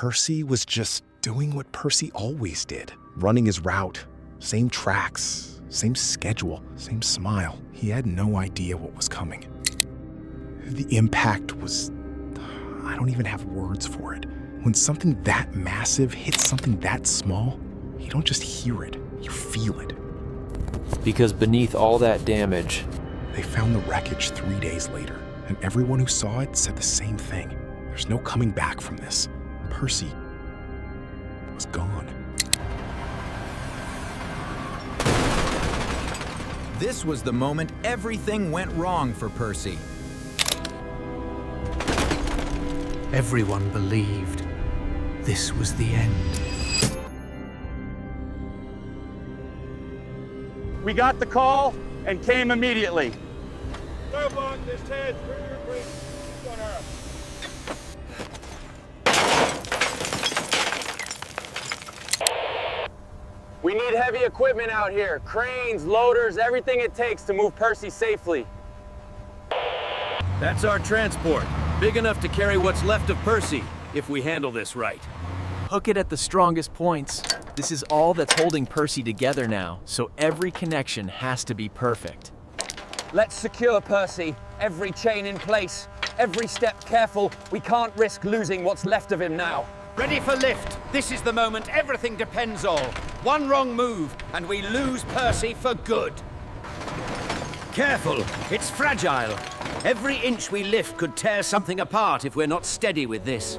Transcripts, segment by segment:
Percy was just doing what Percy always did, running his route. Same tracks, same schedule, same smile. He had no idea what was coming. The impact was... I don't even have words for it. When something that massive hits something that small, you don't just hear it, you feel it. Because beneath all that damage... They found the wreckage 3 days later, and everyone who saw it said the same thing. There's no coming back from this. Percy was gone. This was the moment everything went wrong for Percy. Everyone believed this was the end. We got the call and came immediately. Grab on this head, bring on her. We need heavy equipment out here. Cranes, loaders, everything it takes to move Percy safely. That's our transport. Big enough to carry what's left of Percy, if we handle this right. Hook it at the strongest points. This is all that's holding Percy together now, so every connection has to be perfect. Let's secure Percy. Every chain in place. Every step careful. We can't risk losing what's left of him now. Ready for lift. This is the moment everything depends on. One wrong move, and we lose Percy for good. Careful, it's fragile. Every inch we lift could tear something apart if we're not steady with this.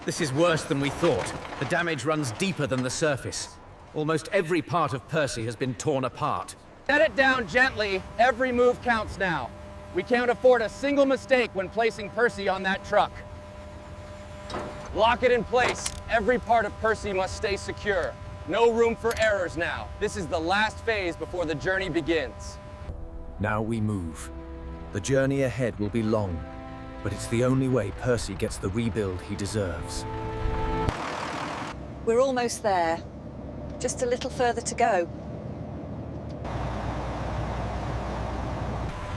This is worse than we thought. The damage runs deeper than the surface. Almost every part of Percy has been torn apart. Set it down gently. Every move counts now. We can't afford a single mistake when placing Percy on that truck. Lock it in place. Every part of Percy must stay secure. No room for errors now. This is the last phase before the journey begins. Now we move. The journey ahead will be long, but it's the only way Percy gets the rebuild he deserves. We're almost there. Just a little further to go.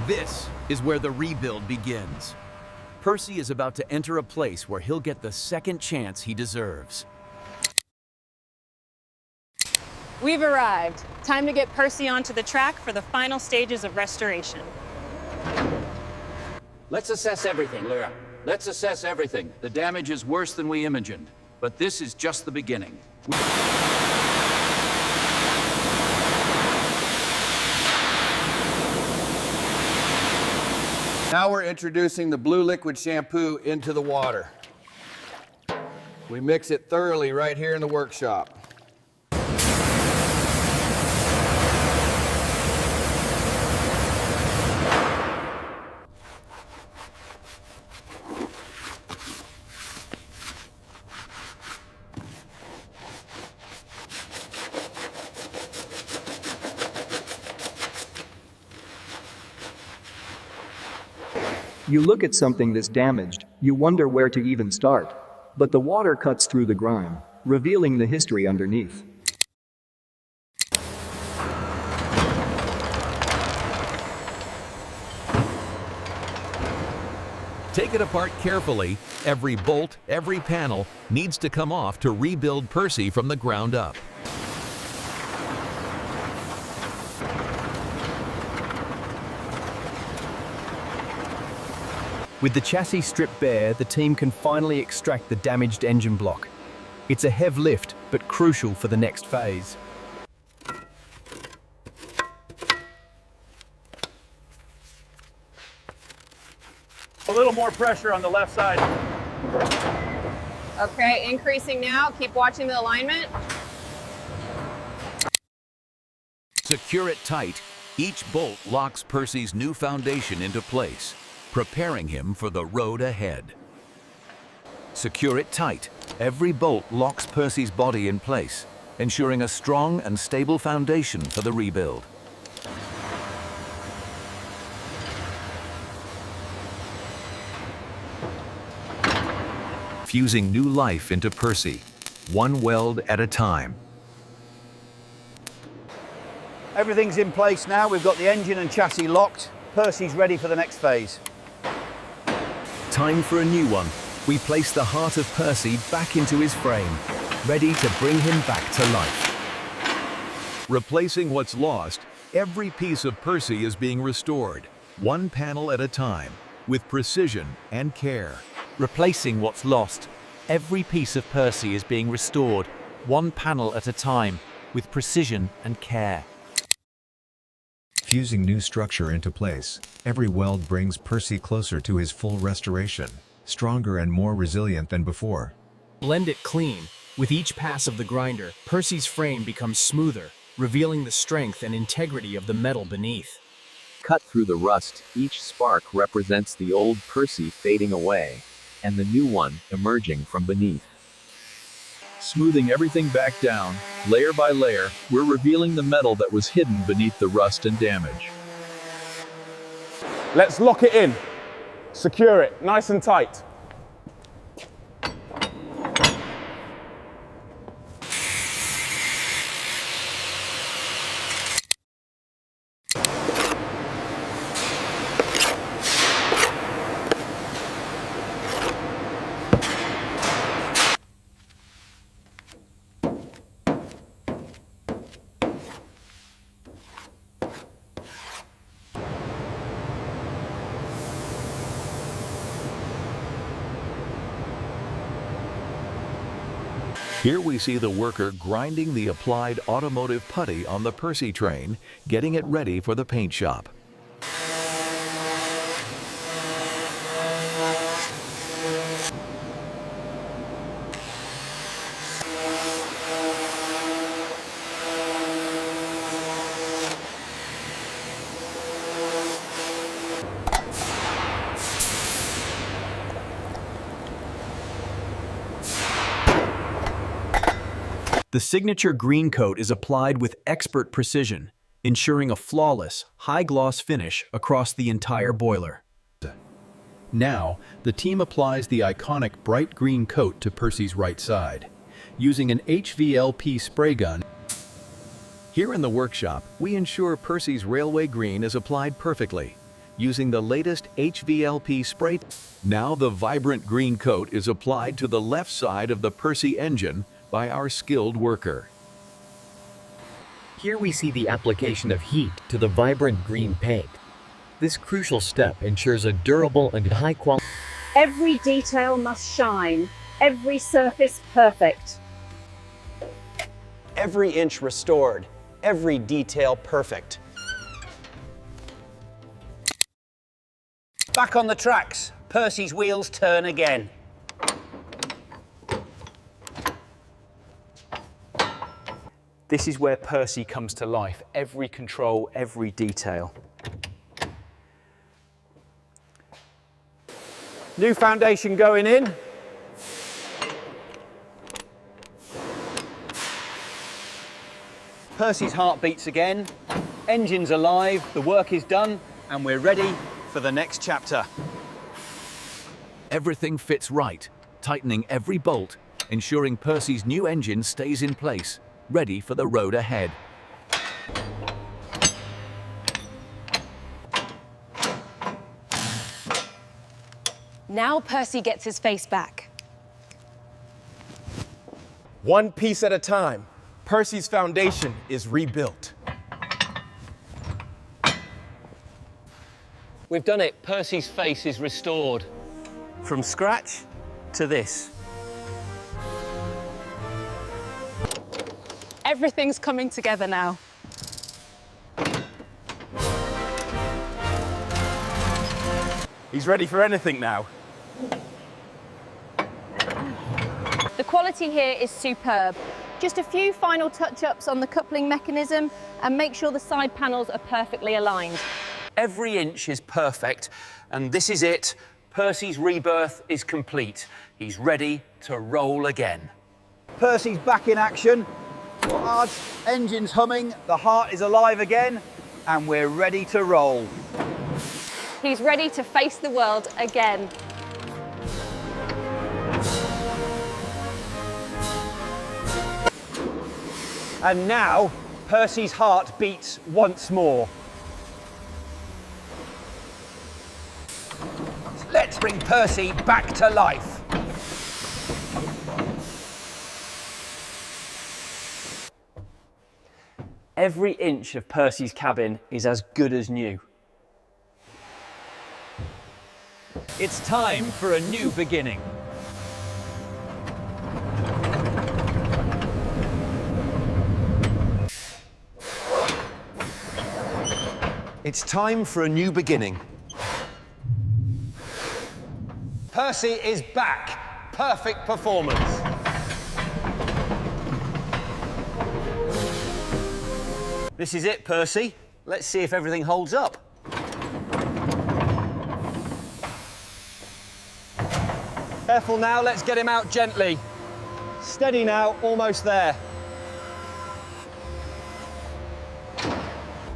This is where the rebuild begins. Percy is about to enter a place where he'll get the second chance he deserves. We've arrived. Time to get Percy onto the track for the final stages of restoration. Let's assess everything, Lyra. Let's assess everything. The damage is worse than we imagined, but this is just the beginning. Now we're introducing the blue liquid shampoo into the water. We mix it thoroughly right here in the workshop. You look at something this damaged, you wonder where to even start. But the water cuts through the grime, revealing the history underneath. Take it apart carefully. Every bolt, every panel needs to come off to rebuild Percy from the ground up. With the chassis stripped bare, the team can finally extract the damaged engine block. It's a heavy lift, but crucial for the next phase. A little more pressure on the left side. Okay, increasing now. Keep watching the alignment. Secure it tight. Each bolt locks Percy's new foundation into place, preparing him for the road ahead. Secure it tight. Every bolt locks Percy's body in place, ensuring a strong and stable foundation for the rebuild. Fusing new life into Percy, one weld at a time. Everything's in place now. We've got the engine and chassis locked. Percy's ready for the next phase. Time for a new one. We place the heart of Percy back into his frame, ready to bring him back to life. Replacing what's lost, every piece of Percy is being restored, one panel at a time, with precision and care. Replacing what's lost, every piece of Percy is being restored, one panel at a time, with precision and care. Fusing new structure into place, every weld brings Percy closer to his full restoration, stronger and more resilient than before. Blend it clean. With each pass of the grinder, Percy's frame becomes smoother, revealing the strength and integrity of the metal beneath. Cut through the rust, each spark represents the old Percy fading away, and the new one emerging from beneath. Smoothing everything back down, layer by layer, we're revealing the metal that was hidden beneath the rust and damage. Let's lock it in. Secure it, nice and tight. Here we see the worker grinding the applied automotive putty on the Percy train, getting it ready for the paint shop. The signature green coat is applied with expert precision, ensuring a flawless, high-gloss finish across the entire boiler. Now, the team applies the iconic bright green coat to Percy's right side, using an HVLP spray gun. Here in the workshop, we ensure Percy's railway green is applied perfectly, using the latest HVLP spray. Now the vibrant green coat is applied to the left side of the Percy engine by our skilled worker. Here we see the application of heat to the vibrant green paint. This crucial step ensures a durable and high quality. Every detail must shine, every surface perfect. Every inch restored, every detail perfect. Back on the tracks, Percy's wheels turn again. This is where Percy comes to life. Every control, every detail. New foundation going in. Percy's heart beats again. Engine's alive, the work is done, and we're ready for the next chapter. Everything fits right, tightening every bolt, ensuring Percy's new engine stays in place, ready for the road ahead. Now Percy gets his face back. One piece at a time, Percy's foundation is rebuilt. We've done it. Percy's face is restored. From scratch to this. Everything's coming together now. He's ready for anything now. The quality here is superb. Just a few final touch-ups on the coupling mechanism and make sure the side panels are perfectly aligned. Every inch is perfect, and this is it. Percy's rebirth is complete. He's ready to roll again. Percy's back in action. Hard, engine's humming, the heart is alive again, and we're ready to roll. He's ready to face the world again. And now, Percy's heart beats once more. Let's bring Percy back to life. Every inch of Percy's cabin is as good as new. It's time for a new beginning. It's time for a new beginning. Percy is back. Perfect performance. This is it, Percy. Let's see if everything holds up. Careful now, let's get him out gently. Steady now, almost there.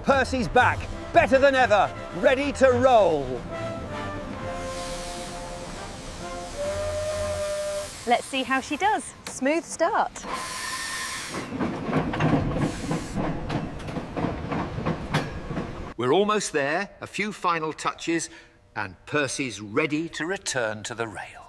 Percy's back, better than ever, ready to roll. Let's see how she does. Smooth start. We're almost there, a few final touches, and Percy's ready to return to the rail.